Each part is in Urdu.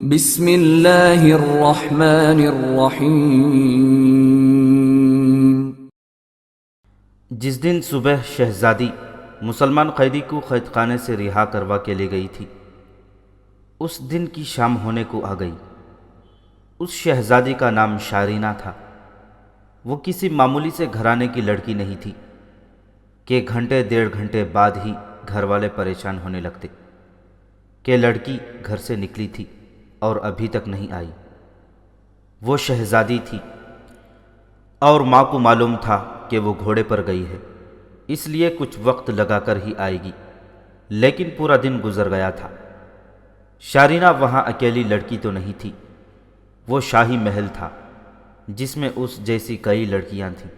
بسم اللہ الرحمن الرحیم۔ جس دن صبح شہزادی مسلمان قیدی کو قید خانے سے رہا کروا کے لے گئی تھی، اس دن کی شام ہونے کو آ گئی۔ اس شہزادی کا نام شارینہ تھا۔ وہ کسی معمولی سے گھرانے کی لڑکی نہیں تھی کہ گھنٹے ڈیڑھ گھنٹے بعد ہی گھر والے پریشان ہونے لگتے کہ لڑکی گھر سے نکلی تھی اور ابھی تک نہیں آئی۔ وہ شہزادی تھی اور ماں کو معلوم تھا کہ وہ گھوڑے پر گئی ہے، اس لیے کچھ وقت لگا کر ہی آئے گی، لیکن پورا دن گزر گیا تھا۔ شارینہ وہاں اکیلی لڑکی تو نہیں تھی، وہ شاہی محل تھا جس میں اس جیسی کئی لڑکیاں تھیں۔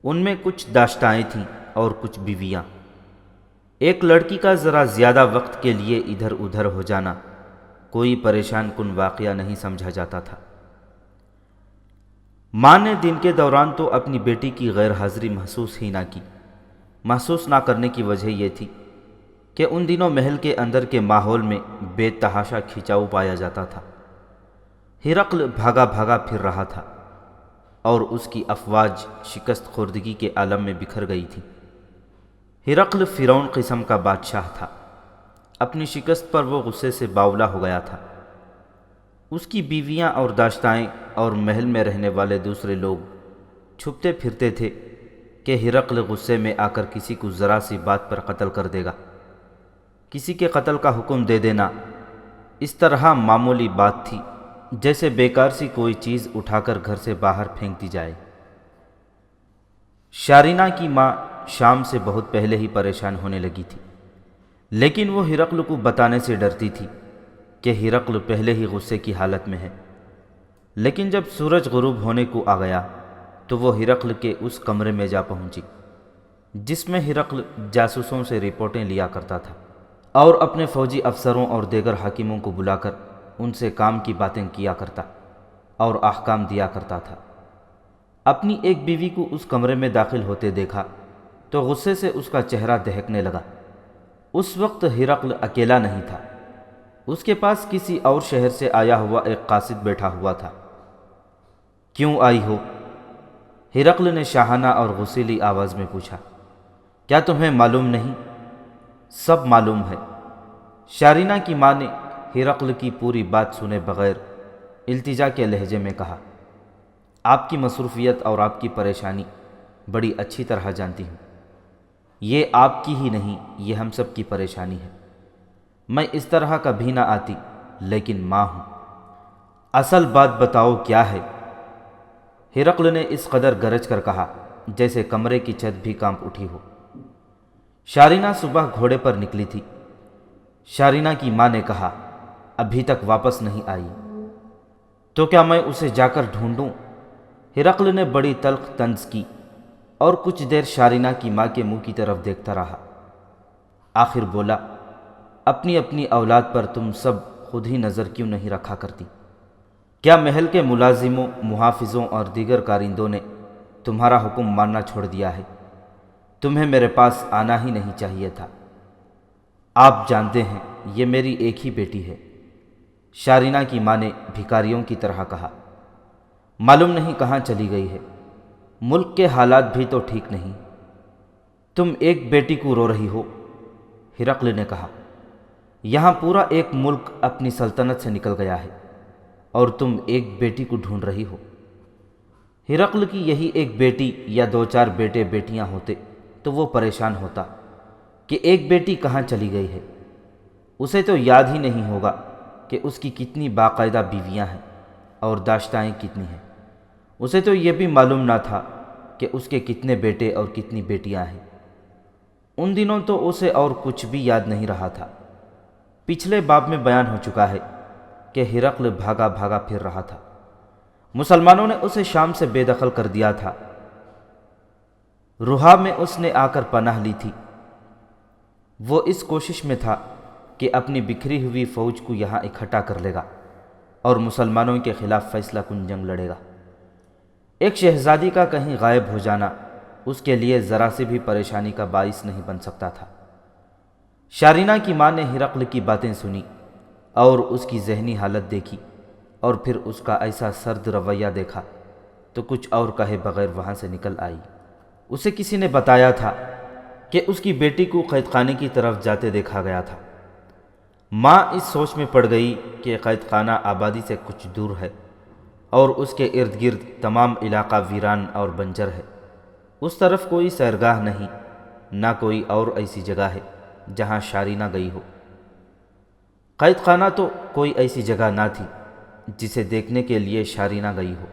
ان میں کچھ داشتائیں تھیں اور کچھ بیویاں۔ ایک لڑکی کا ذرا زیادہ وقت کے لیے ادھر ادھر ہو جانا کوئی پریشان کن واقعہ نہیں سمجھا جاتا تھا۔ ماں نے دن کے دوران تو اپنی بیٹی کی غیر حاضری محسوس ہی نہ کی۔ محسوس نہ کرنے کی وجہ یہ تھی کہ ان دنوں محل کے اندر کے ماحول میں بے تحاشا کھنچاؤ پایا جاتا تھا۔ ہرقل بھاگا بھاگا پھر رہا تھا اور اس کی افواج شکست خوردگی کے عالم میں بکھر گئی تھی۔ ہرقل فرعون قسم کا بادشاہ تھا۔ اپنی شکست پر وہ غصے سے باولا ہو گیا تھا۔ اس کی بیویاں اور داشتائیں اور محل میں رہنے والے دوسرے لوگ چھپتے پھرتے تھے کہ ہرقل غصے میں آ کر کسی کو ذرا سی بات پر قتل کر دے گا۔ کسی کے قتل کا حکم دے دینا اس طرح معمولی بات تھی جیسے بیکار سی کوئی چیز اٹھا کر گھر سے باہر پھینک دی جائے۔ شارینہ کی ماں شام سے بہت پہلے ہی پریشان ہونے لگی تھی، لیکن وہ ہرقل کو بتانے سے ڈرتی تھی کہ ہرقل پہلے ہی غصے کی حالت میں ہے۔ لیکن جب سورج غروب ہونے کو آ گیا تو وہ ہرقل کے اس کمرے میں جا پہنچی جس میں ہرقل جاسوسوں سے رپورٹیں لیا کرتا تھا اور اپنے فوجی افسروں اور دیگر حاکموں کو بلا کر ان سے کام کی باتیں کیا کرتا اور احکام دیا کرتا تھا۔ اپنی ایک بیوی کو اس کمرے میں داخل ہوتے دیکھا تو غصے سے اس کا چہرہ دہکنے لگا۔ اس وقت ہرقل اکیلا نہیں تھا، اس کے پاس کسی اور شہر سے آیا ہوا ایک قاصد بیٹھا ہوا تھا۔ کیوں آئی ہو؟ ہرقل نے شاہانہ اور غصیلی آواز میں پوچھا۔ کیا تمہیں معلوم نہیں؟ سب معلوم ہے۔ شارینہ کی ماں نے ہرقل کی پوری بات سنے بغیر التجا کے لہجے میں کہا، آپ کی مصروفیت اور آپ کی پریشانی بڑی اچھی طرح جانتی ہوں۔ یہ آپ کی ہی نہیں، یہ ہم سب کی پریشانی ہے۔ میں اس طرح کبھی نہ آتی، لیکن ماں ہوں۔ اصل بات بتاؤ کیا ہے؟ ہرقل نے اس قدر گرج کر کہا جیسے کمرے کی چھت بھی کانپ اٹھی ہو۔ شارینہ صبح گھوڑے پر نکلی تھی۔ شارینہ کی ماں نے کہا، ابھی تک واپس نہیں آئی، تو کیا میں اسے جا کر ڈھونڈوں؟ ہرقل نے بڑی تلخ طنز کی اور کچھ دیر شارینہ کی ماں کے منہ کی طرف دیکھتا رہا۔ آخر بولا، اپنی اپنی اولاد پر تم سب خود ہی نظر کیوں نہیں رکھا کرتی؟ کیا محل کے ملازموں، محافظوں اور دیگر کارندوں نے تمہارا حکم ماننا چھوڑ دیا ہے؟ تمہیں میرے پاس آنا ہی نہیں چاہیے تھا۔ آپ جانتے ہیں یہ میری ایک ہی بیٹی ہے، شارینہ کی ماں نے بھکاریوں کی طرح کہا۔ معلوم نہیں کہاں چلی گئی ہے، ملک کے حالات بھی تو ٹھیک نہیں۔ تم ایک بیٹی کو رو رہی ہو؟ ہرقل نے کہا، یہاں پورا ایک ملک اپنی سلطنت سے نکل گیا ہے اور تم ایک بیٹی کو ڈھونڈ رہی ہو۔ ہرقل کی یہی ایک بیٹی یا دو چار بیٹے بیٹیاں ہوتے تو وہ پریشان ہوتا کہ ایک بیٹی کہاں چلی گئی ہے۔ اسے تو یاد ہی نہیں ہوگا کہ اس کی کتنی باقاعدہ بیویاں ہیں اور داشتائیں کتنی ہیں۔ اسے تو یہ بھی معلوم نہ تھا کہ اس کے کتنے بیٹے اور کتنی بیٹیاں ہیں۔ ان دنوں تو اسے اور کچھ بھی یاد نہیں رہا تھا۔ پچھلے باب میں بیان ہو چکا ہے کہ ہرقل بھاگا بھاگا پھر رہا تھا۔ مسلمانوں نے اسے شام سے بے دخل کر دیا تھا۔ روحا میں اس نے آ کر پناہ لی تھی۔ وہ اس کوشش میں تھا کہ اپنی بکھری ہوئی فوج کو یہاں اکٹھا کر لے گا اور مسلمانوں کے خلاف فیصلہ کن جنگ لڑے گا۔ ایک شہزادی کا کہیں غائب ہو جانا اس کے لیے ذرا سی بھی پریشانی کا باعث نہیں بن سکتا تھا۔ شارینہ کی ماں نے ہرقل کی باتیں سنی اور اس کی ذہنی حالت دیکھی اور پھر اس کا ایسا سرد رویہ دیکھا تو کچھ اور کہے بغیر وہاں سے نکل آئی۔ اسے کسی نے بتایا تھا کہ اس کی بیٹی کو قید خانے کی طرف جاتے دیکھا گیا تھا۔ ماں اس سوچ میں پڑ گئی کہ قید خانہ آبادی سے کچھ دور ہے اور اس کے ارد گرد تمام علاقہ ویران اور بنجر ہے۔ اس طرف کوئی سیرگاہ نہیں، نہ کوئی اور ایسی جگہ ہے جہاں شارینہ گئی ہو۔ قید خانہ تو کوئی ایسی جگہ نہ تھی جسے دیکھنے کے لیے شارینہ گئی ہو۔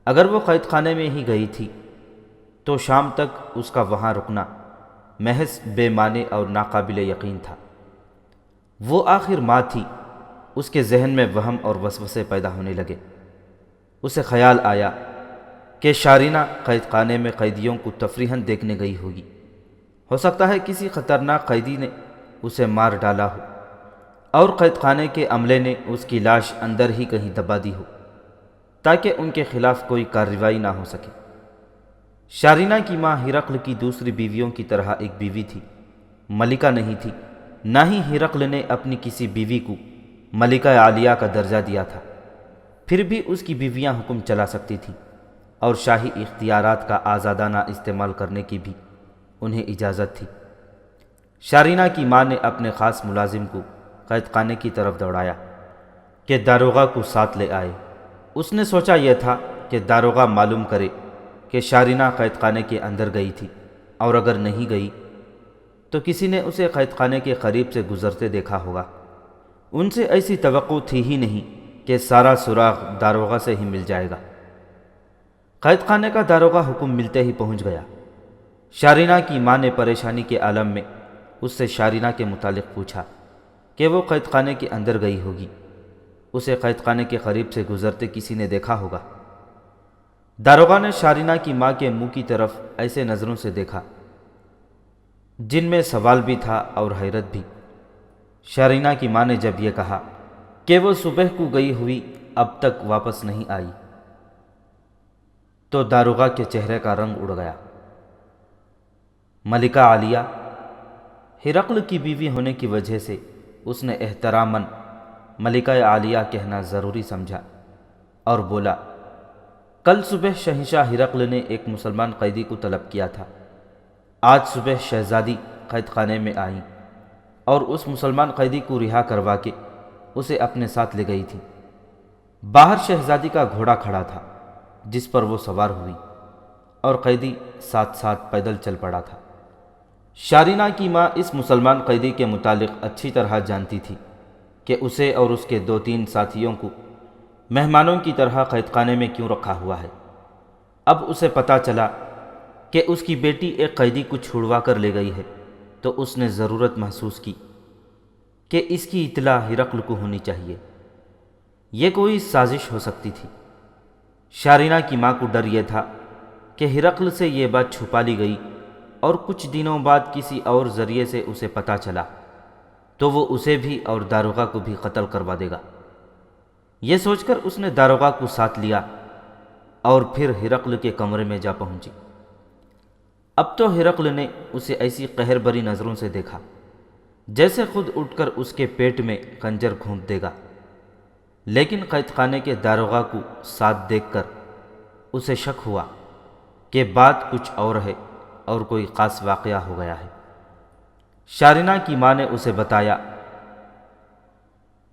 اگر وہ قید خانے میں ہی گئی تھی تو شام تک اس کا وہاں رکنا محض بے معنی اور ناقابل یقین تھا۔ وہ آخر ماں تھی۔ اس کے ذہن میں وہم اور وسوسے پیدا ہونے لگے۔ اسے خیال آیا کہ شارینہ قید خانے میں قیدیوں کو تفریحاً دیکھنے گئی ہوگی۔ ہو سکتا ہے کسی خطرناک قیدی نے اسے مار ڈالا ہو اور قید خانے کے عملے نے اس کی لاش اندر ہی کہیں دبا دی ہو تاکہ ان کے خلاف کوئی کارروائی نہ ہو سکے۔ شارینہ کی ماں ہرقل کی دوسری بیویوں کی طرح ایک بیوی تھی، ملکہ نہیں تھی۔ نہ ہی ہرقل نے اپنی کسی بیوی کو ملکہ عالیہ کا درجہ دیا تھا، پھر بھی اس کی بیویاں حکم چلا سکتی تھیں اور شاہی اختیارات کا آزادانہ استعمال کرنے کی بھی انہیں اجازت تھی۔ شارینہ کی ماں نے اپنے خاص ملازم کو قید خانے کی طرف دوڑایا کہ داروغہ کو ساتھ لے آئے۔ اس نے سوچا یہ تھا کہ داروغہ معلوم کرے کہ شارینہ قید خانے کے اندر گئی تھی، اور اگر نہیں گئی تو کسی نے اسے قید خانے کے قریب سے گزرتے دیکھا ہوگا۔ ان سے ایسی توقع تھی ہی نہیں کہ سارا سراغ داروغہ سے ہی مل جائے گا۔ قید خانے کا داروغہ حکم ملتے ہی پہنچ گیا۔ شارینہ کی ماں نے پریشانی کے عالم میں اس سے شارینہ کے متعلق پوچھا کہ وہ قید خانے کے اندر گئی ہوگی، اسے قید خانے کے قریب سے گزرتے کسی نے دیکھا ہوگا۔ داروغہ نے شارینہ کی ماں کے منہ کی طرف ایسے نظروں سے دیکھا جن میں سوال بھی تھا اور حیرت بھی۔ شارینہ کی ماں نے جب یہ کہا کہ وہ صبح کو گئی ہوئی اب تک واپس نہیں آئی تو داروغہ کے چہرے کا رنگ اڑ گیا۔ ملکہ عالیہ ہرقل کی بیوی ہونے کی وجہ سے اس نے احتراماً ملکہ عالیہ کہنا ضروری سمجھا اور بولا، کل صبح شہنشاہ ہرقل نے ایک مسلمان قیدی کو طلب کیا تھا۔ آج صبح شہزادی قید خانے میں آئیں اور اس مسلمان قیدی کو رہا کروا کے اسے اپنے ساتھ لے گئی تھی۔ باہر شہزادی کا گھوڑا کھڑا تھا جس پر وہ سوار ہوئی اور قیدی ساتھ ساتھ پیدل چل پڑا تھا۔ شارینہ کی ماں اس مسلمان قیدی کے متعلق اچھی طرح جانتی تھی کہ اسے اور اس کے 2-3 ساتھیوں کو مہمانوں کی طرح قید خانے میں کیوں رکھا ہوا ہے۔ اب اسے پتہ چلا کہ اس کی بیٹی ایک قیدی کو چھڑوا کر لے گئی ہے تو اس نے ضرورت محسوس کی کہ اس کی اطلاع ہرقل کو ہونی چاہیے۔ یہ کوئی سازش ہو سکتی تھی۔ شارینہ کی ماں کو ڈر یہ تھا کہ ہرقل سے یہ بات چھپا لی گئی اور کچھ دنوں بعد کسی اور ذریعے سے اسے پتہ چلا تو وہ اسے بھی اور داروغہ کو بھی قتل کروا دے گا۔ یہ سوچ کر اس نے داروغہ کو ساتھ لیا اور پھر ہرقل کے کمرے میں جا پہنچی۔ اب تو ہرقل نے اسے ایسی قہر بری نظروں سے دیکھا جیسے خود اٹھ کر اس کے پیٹ میں خنجر گھونپ دے گا، لیکن قید خانے کے داروغہ کو ساتھ دیکھ کر اسے شک ہوا کہ بات کچھ اور ہے اور کوئی خاص واقعہ ہو گیا ہے۔ شارینہ کی ماں نے اسے بتایا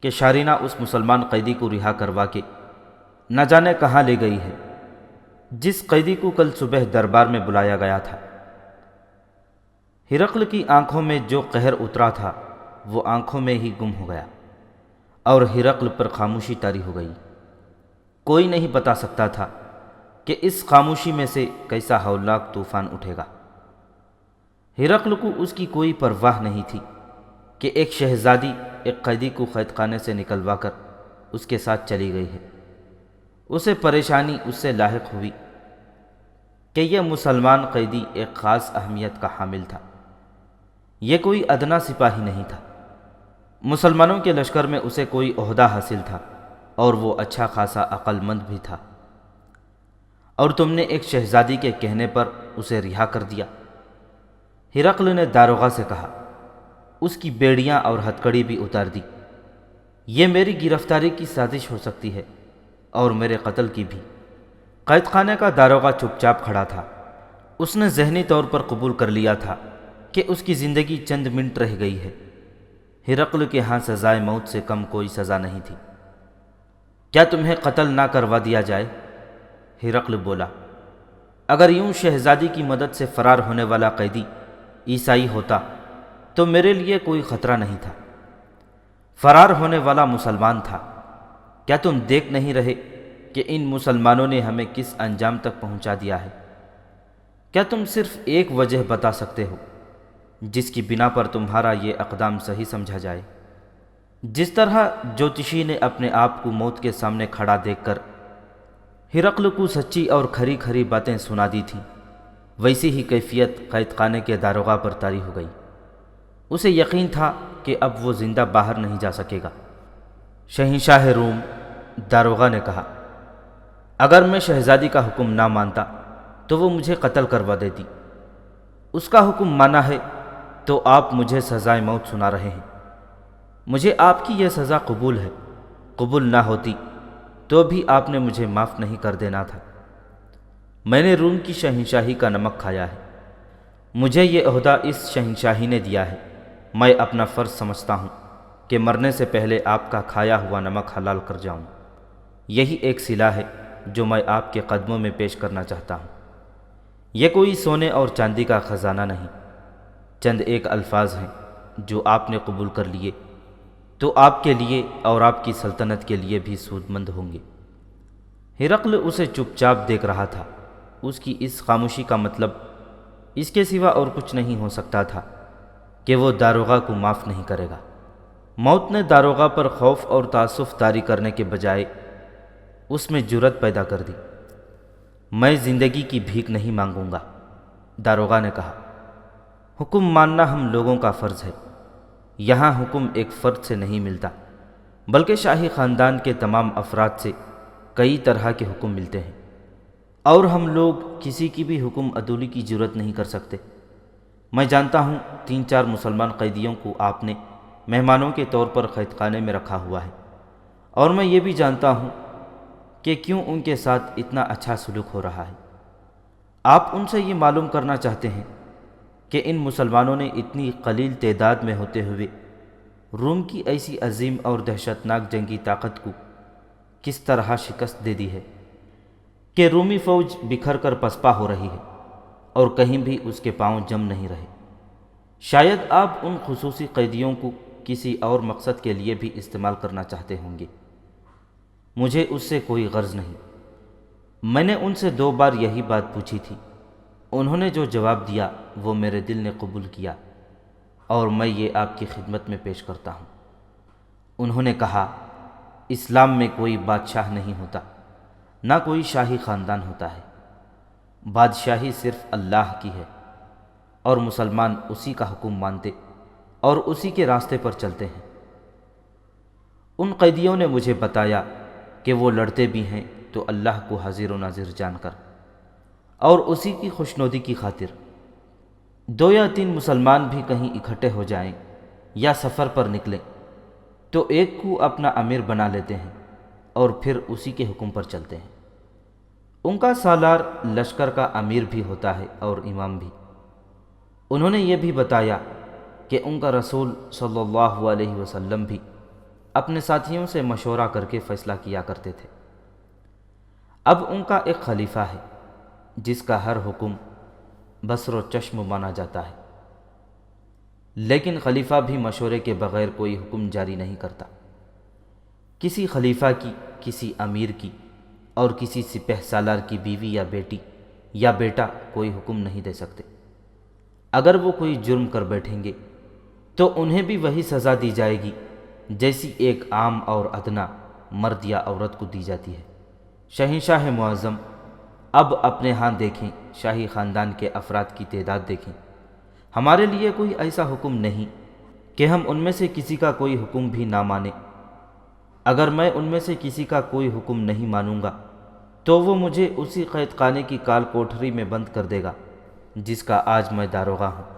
کہ شارینہ اس مسلمان قیدی کو رہا کروا کے نہ جانے کہاں لے گئی ہے جس قیدی کو کل صبح دربار میں بلایا گیا تھا۔ ہرقل کی آنکھوں میں جو قہر اترا تھا وہ آنکھوں میں ہی گم ہو گیا اور ہرقل پر خاموشی طاری ہو گئی۔ کوئی نہیں بتا سکتا تھا کہ اس خاموشی میں سے کیسا ہولناک طوفان اٹھے گا۔ ہرقل کو اس کی کوئی پرواہ نہیں تھی کہ ایک شہزادی ایک قیدی کو قید خانے سے نکلوا کر اس کے ساتھ چلی گئی ہے۔ اسے پریشانی اس سے لاحق ہوئی کہ یہ مسلمان قیدی ایک خاص اہمیت کا حامل تھا۔ یہ کوئی ادنا سپاہی نہیں تھا۔ مسلمانوں کے لشکر میں اسے کوئی عہدہ حاصل تھا اور وہ اچھا خاصا عقل مند بھی تھا، اور تم نے ایک شہزادی کے کہنے پر اسے رہا کر دیا۔ ہرقل نے داروغہ سے کہا، اس کی بیڑیاں اور ہتھکڑی بھی اتار دی۔ یہ میری گرفتاری کی سازش ہو سکتی ہے اور میرے قتل کی بھی۔ قید خانے کا داروغہ چپ چاپ کھڑا تھا۔ اس نے ذہنی طور پر قبول کر لیا تھا کہ اس کی زندگی چند منٹ رہ گئی ہے۔ ہرقل کے ہاں سزائے موت سے کم کوئی سزا نہیں تھی۔ کیا تمہیں قتل نہ کروا دیا جائے؟ ہرقل بولا، اگر یوں شہزادی کی مدد سے فرار ہونے والا قیدی عیسائی ہوتا تو میرے لیے کوئی خطرہ نہیں تھا۔ فرار ہونے والا مسلمان تھا۔ کیا تم دیکھ نہیں رہے کہ ان مسلمانوں نے ہمیں کس انجام تک پہنچا دیا ہے؟ کیا تم صرف ایک وجہ بتا سکتے ہو جس کی بنا پر تمہارا یہ اقدام صحیح سمجھا جائے؟ جس طرح جوتشی نے اپنے آپ کو موت کے سامنے کھڑا دیکھ کر ہرقل کو سچی اور کھری کھری باتیں سنا دی تھیں، ویسی ہی کیفیت قید خانے کے داروغہ پر طاری ہو گئی۔ اسے یقین تھا کہ اب وہ زندہ باہر نہیں جا سکے گا۔ شہنشاہ روم، داروغہ نے کہا، اگر میں شہزادی کا حکم نہ مانتا تو وہ مجھے قتل کروا دیتی۔ اس کا حکم مانا ہے تو آپ مجھے سزائے موت سنا رہے ہیں۔ مجھے آپ کی یہ سزا قبول ہے۔ قبول نہ ہوتی تو بھی آپ نے مجھے معاف نہیں کر دینا تھا۔ میں نے روم کی شہنشاہی کا نمک کھایا ہے۔ مجھے یہ عہدہ اس شہنشاہی نے دیا ہے۔ میں اپنا فرض سمجھتا ہوں کہ مرنے سے پہلے آپ کا کھایا ہوا نمک حلال کر جاؤں۔ یہی ایک صلہ ہے جو میں آپ کے قدموں میں پیش کرنا چاہتا ہوں۔ یہ کوئی سونے اور چاندی کا خزانہ نہیں، چند ایک الفاظ ہیں جو آپ نے قبول کر لیے تو آپ کے لیے اور آپ کی سلطنت کے لیے بھی سود مند ہوں گے۔ ہرقل اسے چپ چاپ دیکھ رہا تھا۔ اس کی اس خاموشی کا مطلب اس کے سوا اور کچھ نہیں ہو سکتا تھا کہ وہ داروغہ کو معاف نہیں کرے گا۔ موت نے داروغہ پر خوف اور تعصف طاری کرنے کے بجائے اس میں جرأت پیدا کر دی۔ میں زندگی کی بھیک نہیں مانگوں گا، داروغہ نے کہا۔ حکم ماننا ہم لوگوں کا فرض ہے۔ یہاں حکم ایک فرد سے نہیں ملتا بلکہ شاہی خاندان کے تمام افراد سے کئی طرح کے حکم ملتے ہیں، اور ہم لوگ کسی کی بھی حکم عدولی کی جرأت نہیں کر سکتے۔ میں جانتا ہوں 3-4 مسلمان قیدیوں کو آپ نے مہمانوں کے طور پر قید خانے میں رکھا ہوا ہے، اور میں یہ بھی جانتا ہوں کہ کیوں ان کے ساتھ اتنا اچھا سلوک ہو رہا ہے۔ آپ ان سے یہ معلوم کرنا چاہتے ہیں کہ ان مسلمانوں نے اتنی قلیل تعداد میں ہوتے ہوئے روم کی ایسی عظیم اور دہشتناک جنگی طاقت کو کس طرح شکست دے دی ہے کہ رومی فوج بکھر کر پسپا ہو رہی ہے اور کہیں بھی اس کے پاؤں جم نہیں رہے۔ شاید آپ ان خصوصی قیدیوں کو کسی اور مقصد کے لیے بھی استعمال کرنا چاہتے ہوں گے۔ مجھے اس سے کوئی غرض نہیں۔ میں نے ان سے 2 بار یہی بات پوچھی تھی۔ انہوں نے جو جواب دیا وہ میرے دل نے قبول کیا اور میں یہ آپ کی خدمت میں پیش کرتا ہوں۔ انہوں نے کہا، اسلام میں کوئی بادشاہ نہیں ہوتا، نہ کوئی شاہی خاندان ہوتا ہے۔ بادشاہی صرف اللہ کی ہے، اور مسلمان اسی کا حکم مانتے اور اسی کے راستے پر چلتے ہیں۔ ان قیدیوں نے مجھے بتایا کہ وہ لڑتے بھی ہیں تو اللہ کو حاضر و ناظر جان کر اور اسی کی خوشنودی کی خاطر۔ 2 یا 3 مسلمان بھی کہیں اکٹھے ہو جائیں یا سفر پر نکلیں تو ایک کو اپنا امیر بنا لیتے ہیں اور پھر اسی کے حکم پر چلتے ہیں۔ ان کا سالار لشکر کا امیر بھی ہوتا ہے اور امام بھی۔ انہوں نے یہ بھی بتایا کہ ان کا رسول صلی اللہ علیہ وسلم بھی اپنے ساتھیوں سے مشورہ کر کے فیصلہ کیا کرتے تھے۔ اب ان کا ایک خلیفہ ہے جس کا ہر حکم بصر و چشم مانا جاتا ہے، لیکن خلیفہ بھی مشورے کے بغیر کوئی حکم جاری نہیں کرتا۔ کسی خلیفہ کی، کسی امیر کی اور کسی سپہ سالار کی بیوی یا بیٹی یا بیٹا کوئی حکم نہیں دے سکتے۔ اگر وہ کوئی جرم کر بیٹھیں گے تو انہیں بھی وہی سزا دی جائے گی جیسی ایک عام اور ادنا مرد یا عورت کو دی جاتی ہے۔ شہنشاہ معظم، اب اپنے ہاں دیکھیں، شاہی خاندان کے افراد کی تعداد دیکھیں۔ ہمارے لیے کوئی ایسا حکم نہیں کہ ہم ان میں سے کسی کا کوئی حکم بھی نہ مانیں۔ اگر میں ان میں سے کسی کا کوئی حکم نہیں مانوں گا تو وہ مجھے اسی قید خانے کی کال کوٹھری میں بند کر دے گا جس کا آج میں داروغہ ہوں۔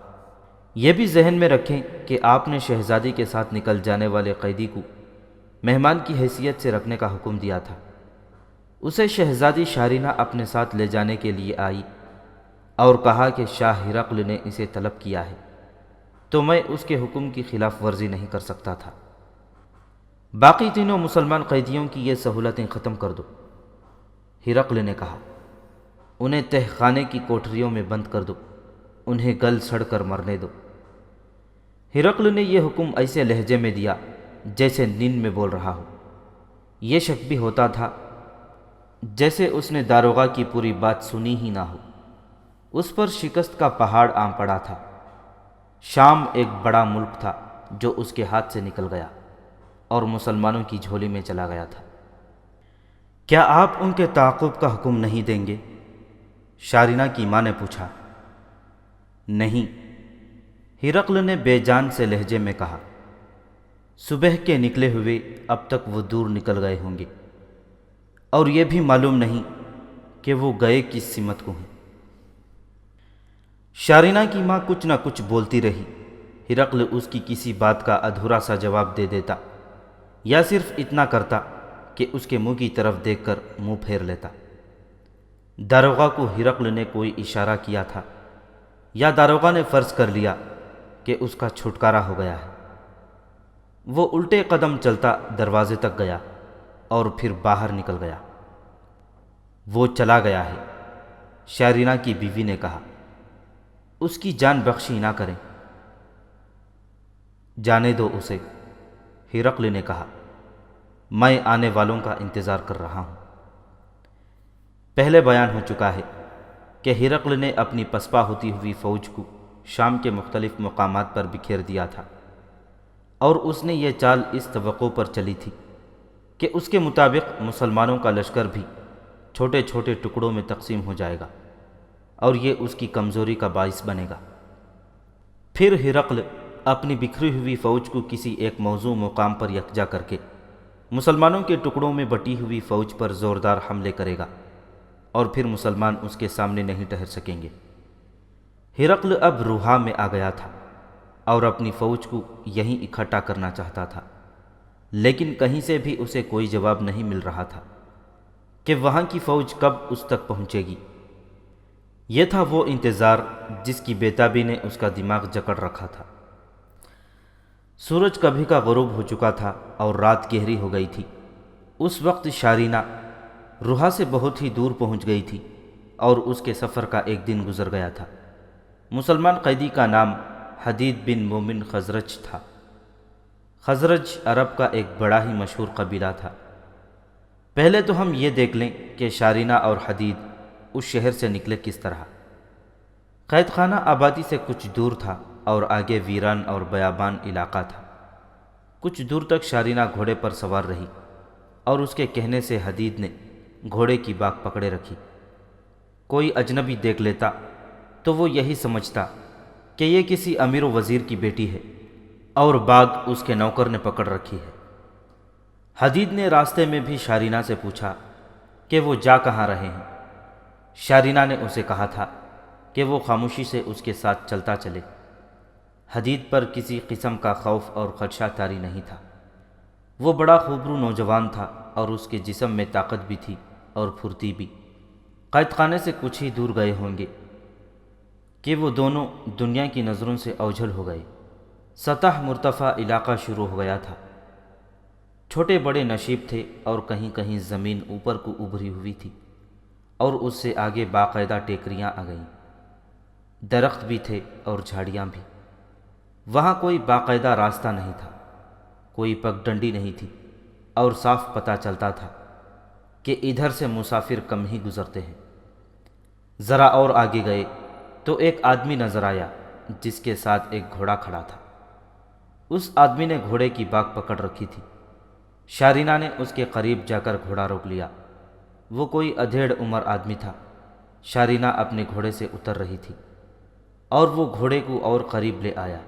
یہ بھی ذہن میں رکھیں کہ آپ نے شہزادی کے ساتھ نکل جانے والے قیدی کو مہمان کی حیثیت سے رکھنے کا حکم دیا تھا۔ اسے شہزادی شارینہ اپنے ساتھ لے جانے کے لیے آئی اور کہا کہ شاہ ہرقل نے اسے طلب کیا ہے تو میں اس کے حکم کی خلاف ورزی نہیں کر سکتا تھا۔ باقی تینوں مسلمان قیدیوں کی یہ سہولتیں ختم کر دو، ہرقل نے کہا۔ انہیں تہ خانے کی کوٹریوں میں بند کر دو، انہیں گل سڑ کر مرنے دو۔ ہرقل نے یہ حکم ایسے لہجے میں دیا جیسے نیند میں بول رہا ہو۔ یہ شک بھی ہوتا تھا جیسے اس نے داروغہ کی پوری بات سنی ہی نہ ہو۔ اس پر شکست کا پہاڑ آن پڑا تھا۔ شام ایک بڑا ملک تھا جو اس کے ہاتھ سے نکل گیا اور مسلمانوں کی جھولی میں چلا گیا تھا۔ کیا آپ ان کے تعاقب کا حکم نہیں دیں گے؟ شارینہ کی ماں نے پوچھا۔ نہیں، ہرقل نے بے جان سے لہجے میں کہا۔ صبح کے نکلے ہوئے اب تک وہ دور نکل گئے ہوں گے اور یہ بھی معلوم نہیں کہ وہ گئے کس سمت کو ہیں۔ شارینہ کی ماں کچھ نہ کچھ بولتی رہی۔ ہرقل اس کی کسی بات کا ادھورا سا جواب دے دیتا یا صرف اتنا کرتا کہ اس کے منہ کی طرف دیکھ کر منہ پھیر لیتا۔ داروغہ کو ہرقل نے کوئی اشارہ کیا تھا یا داروغہ نے فرض کر لیا کہ اس کا چھٹکارا ہو گیا ہے۔ وہ الٹے قدم چلتا دروازے تک گیا اور پھر باہر نکل گیا۔ وہ چلا گیا ہے، شارینہ کی بیوی نے کہا۔ اس کی جان بخشی نہ کریں۔ جانے دو اسے، ہرقل نے کہا۔ میں آنے والوں کا انتظار کر رہا ہوں۔ پہلے بیان ہو چکا ہے کہ ہرقل نے اپنی پسپا ہوتی ہوئی فوج کو شام کے مختلف مقامات پر بکھیر دیا تھا، اور اس نے یہ چال اس توقع پر چلی تھی کہ اس کے مطابق مسلمانوں کا لشکر بھی چھوٹے چھوٹے ٹکڑوں میں تقسیم ہو جائے گا اور یہ اس کی کمزوری کا باعث بنے گا۔ پھر ہرقل اپنی بکھری ہوئی فوج کو کسی ایک موزوں مقام پر یکجا کر کے مسلمانوں کے ٹکڑوں میں بٹی ہوئی فوج پر زوردار حملے کرے گا اور پھر مسلمان اس کے سامنے نہیں ٹھہر سکیں گے۔ ہرقل اب روحا میں آ گیا تھا اور اپنی فوج کو یہیں اکٹھا کرنا چاہتا تھا، لیکن کہیں سے بھی اسے کوئی جواب نہیں مل رہا تھا کہ وہاں کی فوج کب اس تک پہنچے گی۔ یہ تھا وہ انتظار جس کی بےتابی نے اس کا دماغ جکڑ رکھا تھا۔ سورج کبھی کا غروب ہو چکا تھا اور رات گہری ہو گئی تھی۔ اس وقت شارینہ روحا سے بہت ہی دور پہنچ گئی تھی اور اس کے سفر کا ایک دن گزر گیا تھا۔ مسلمان قیدی کا نام حدید بن مومن خزرج تھا۔ خزرج عرب کا ایک بڑا ہی مشہور قبیلہ تھا۔ پہلے تو ہم یہ دیکھ لیں کہ شارینہ اور حدید اس شہر سے نکلے کس طرح۔ قید خانہ آبادی سے کچھ دور تھا اور آگے ویران اور بیابان علاقہ تھا۔ کچھ دور تک شارینہ گھوڑے پر سوار رہی اور اس کے کہنے سے حدید نے گھوڑے کی باگ پکڑے رکھی۔ کوئی اجنبی دیکھ لیتا تو وہ یہی سمجھتا کہ یہ کسی امیر و وزیر کی بیٹی ہے اور باگ اس کے نوکر نے پکڑ رکھی ہے۔ حدید نے راستے میں بھی شارینہ سے پوچھا کہ وہ جا کہاں رہے ہیں۔ شارینہ نے اسے کہا تھا کہ وہ خاموشی سے اس کے ساتھ چلتا چلے۔ حدید پر کسی قسم کا خوف اور خدشہ طاری نہیں تھا۔ وہ بڑا خوبرو نوجوان تھا اور اس کے جسم میں طاقت بھی تھی اور پھرتی بھی۔ قید خانے سے کچھ ہی دور گئے ہوں گے کہ وہ دونوں دنیا کی نظروں سے اوجھل ہو گئے۔ سطح مرتفع علاقہ شروع ہو گیا تھا۔ چھوٹے بڑے نشیب تھے اور کہیں کہیں زمین اوپر کو ابھری ہوئی تھی اور اس سے آگے باقاعدہ ٹیکریاں آ گئیں۔ درخت بھی تھے اور جھاڑیاں بھی۔ وہاں کوئی باقاعدہ راستہ نہیں تھا، کوئی پگڈنڈی نہیں تھی اور صاف پتہ چلتا تھا کہ ادھر سے مسافر کم ہی گزرتے ہیں۔ ذرا اور آگے گئے تو ایک آدمی نظر آیا جس کے ساتھ ایک گھوڑا کھڑا تھا۔ اس آدمی نے گھوڑے کی باگ پکڑ رکھی تھی۔ شارینہ نے اس کے قریب جا کر گھوڑا روک لیا۔ وہ کوئی ادھیڑ عمر آدمی تھا۔ شارینہ اپنے گھوڑے سے اتر رہی تھی اور وہ گھوڑے کو اور قریب لے آیا۔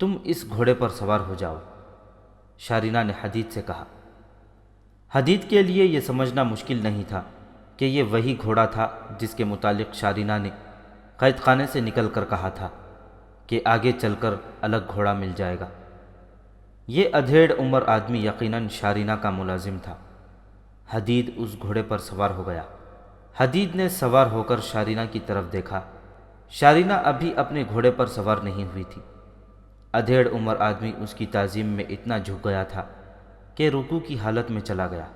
تم اس گھوڑے پر سوار ہو جاؤ، شارینہ نے حدید سے کہا۔ حدید کے لیے یہ سمجھنا مشکل نہیں تھا کہ یہ وہی گھوڑا تھا جس کے متعلق شارینہ نے قید خانے سے نکل کر کہا تھا کہ آگے چل کر الگ گھوڑا مل جائے گا۔ یہ ادھیڑ عمر آدمی یقیناً شارینہ کا ملازم تھا۔ حدید اس گھوڑے پر سوار ہو گیا۔ حدید نے سوار ہو کر شارینہ کی طرف دیکھا۔ شارینہ ابھی اپنے گھوڑے پر سوار نہیں ہوئی تھی۔ ادھیڑ عمر آدمی اس کی تعظیم میں اتنا جھک گیا تھا کہ رکوع کی حالت میں چلا گیا۔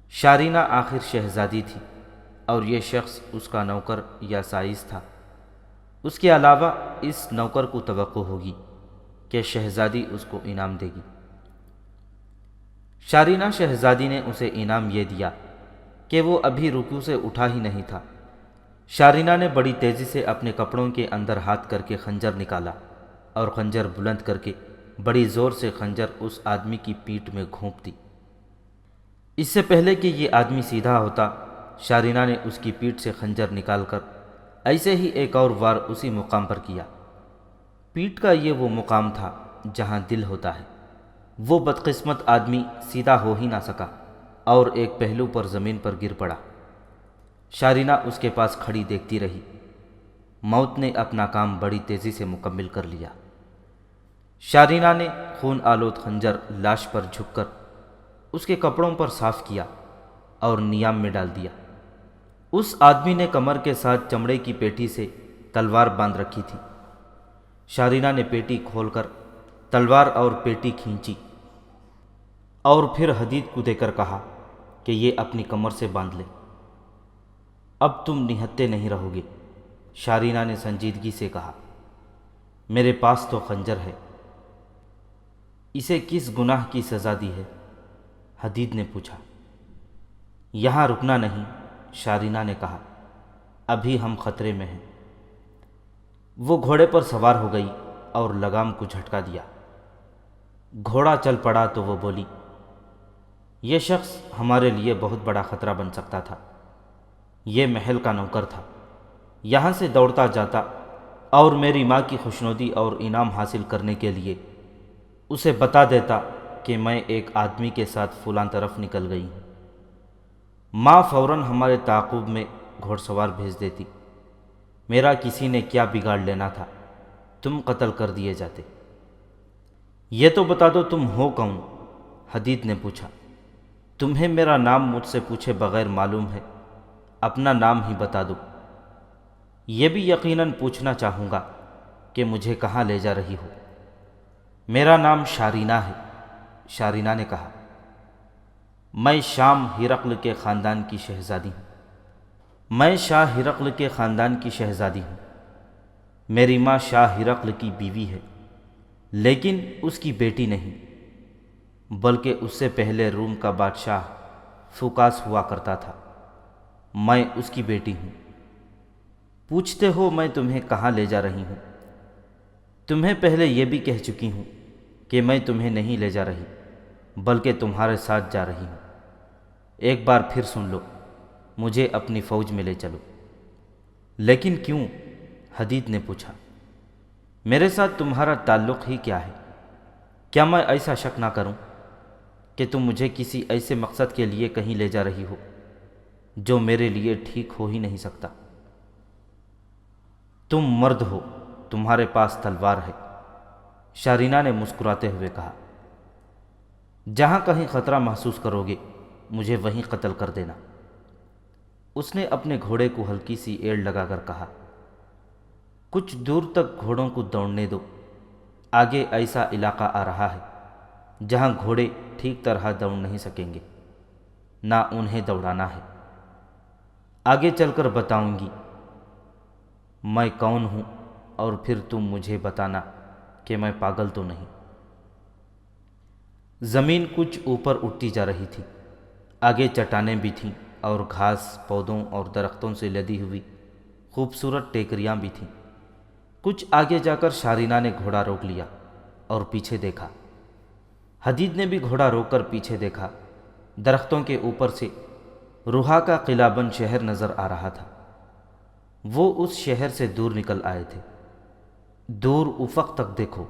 شارینہ آخر شہزادی تھی اور یہ شخص اس کا نوکر یا سائس تھا۔ اس کے علاوہ اس نوکر کو توقع ہوگی کہ شہزادی اس کو انعام دے گی۔ شارینہ شہزادی نے اسے انعام یہ دیا کہ وہ ابھی رکوع سے اٹھا ہی نہیں تھا۔ شارینہ نے بڑی تیزی سے اپنے کپڑوں کے اندر ہاتھ کر کے خنجر نکالا اور خنجر بلند کر کے بڑی زور سے خنجر اس آدمی کی پیٹھ میں گھونپ دی۔ اس سے پہلے کہ یہ آدمی سیدھا ہوتا، شارینہ نے اس کی پیٹھ سے خنجر نکال کر ایسے ہی ایک اور وار اسی مقام پر کیا۔ پیٹھ کا یہ وہ مقام تھا جہاں دل ہوتا ہے۔ وہ بدقسمت آدمی سیدھا ہو ہی نہ سکا اور ایک پہلو پر زمین پر گر پڑا۔ شارینہ اس کے پاس کھڑی دیکھتی رہی۔ موت نے اپنا کام بڑی تیزی سے مکمل کر لیا۔ شارینہ نے خون آلود خنجر لاش پر جھک کر اس کے کپڑوں پر صاف کیا اور نیام میں ڈال دیا۔ اس آدمی نے کمر کے ساتھ چمڑے کی پیٹی سے تلوار باندھ رکھی تھی۔ شارینہ نے پیٹی کھول کر تلوار اور پیٹی کھینچی اور پھر حدید کو دے کر کہا کہ یہ اپنی کمر سے باندھ لے۔ اب تم نہتے نہیں رہو گے، شارینہ نے سنجیدگی سے کہا۔ میرے پاس تو خنجر ہے، اسے کس گناہ کی سزا دی ہے؟ حدید نے پوچھا۔ یہاں رکنا نہیں، شارینہ نے کہا، ابھی ہم خطرے میں ہیں۔ وہ گھوڑے پر سوار ہو گئی اور لگام کو جھٹکا دیا۔ گھوڑا چل پڑا تو وہ بولی، یہ شخص ہمارے لیے بہت بڑا خطرہ بن سکتا تھا۔ یہ محل کا نوکر تھا، یہاں سے دوڑتا جاتا اور میری ماں کی خوشنودی اور انعام حاصل کرنے کے لیے اسے بتا دیتا کہ میں ایک آدمی کے ساتھ فلاں طرف نکل گئی ہوں۔ ماں فوراً ہمارے تعاقب میں گھوڑ سوار بھیج دیتی۔ میرا کسی نے کیا بگاڑ لینا تھا، تم قتل کر دیے جاتے۔ یہ تو بتا دو تم ہو کون؟ حدید نے پوچھا۔ تمہیں میرا نام مجھ سے پوچھے بغیر معلوم ہے، اپنا نام ہی بتا دو۔ یہ بھی یقیناً پوچھنا چاہوں گا کہ مجھے کہاں لے جا رہی ہو۔ میرا نام شارینہ ہے، شارینہ نے کہا۔ میں شام ہرقل کے خاندان کی شہزادی ہوں۔ میں شاہ ہرقل کے خاندان کی شہزادی ہوں۔ میری ماں شاہ ہرقل کی بیوی ہے، لیکن اس کی بیٹی نہیں، بلکہ اس سے پہلے روم کا بادشاہ فوکاس ہوا کرتا تھا۔ میں اس کی بیٹی ہوں۔ پوچھتے ہو میں تمہیں کہاں لے جا رہی ہوں؟ تمہیں پہلے یہ بھی کہہ چکی ہوں کہ میں تمہیں نہیں لے جا رہی بلکہ تمہارے ساتھ جا رہی ہوں۔ ایک بار پھر سن لو، مجھے اپنی فوج میں لے چلو۔ لیکن کیوں؟ حدید نے پوچھا۔ میرے ساتھ تمہارا تعلق ہی کیا ہے؟ کیا میں ایسا شک نہ کروں کہ تم مجھے کسی ایسے مقصد کے لیے کہیں لے جا رہی ہو جو میرے لیے ٹھیک ہو ہی نہیں سکتا؟ تم مرد ہو، تمہارے پاس تلوار ہے، شارینہ نے مسکراتے ہوئے کہا۔ جہاں کہیں خطرہ محسوس کرو گے مجھے وہیں قتل کر دینا۔ اس نے اپنے گھوڑے کو ہلکی سی ایڑ لگا کر کہا۔ کچھ دور تک گھوڑوں کو دوڑنے دو، آگے ایسا علاقہ آ رہا ہے جہاں گھوڑے ٹھیک طرح دوڑ نہیں سکیں گے، نہ انہیں دوڑانا ہے۔ آگے چل کر بتاؤں گی میں کون ہوں اور پھر تم مجھے بتانا کہ میں پاگل تو نہیں۔ زمین کچھ اوپر اٹھتی جا رہی تھی، آگے چٹانیں بھی تھیں اور گھاس، پودوں اور درختوں سے لدی ہوئی خوبصورت ٹیکریاں بھی تھیں۔ کچھ آگے جا کر شارینہ نے گھوڑا روک لیا اور پیچھے دیکھا۔ حدید نے بھی گھوڑا روک کر پیچھے دیکھا۔ درختوں کے اوپر سے روہا کا قلعہ بند شہر نظر آ رہا تھا۔ وہ اس شہر سے دور نکل آئے تھے۔ دور افق تک دیکھو،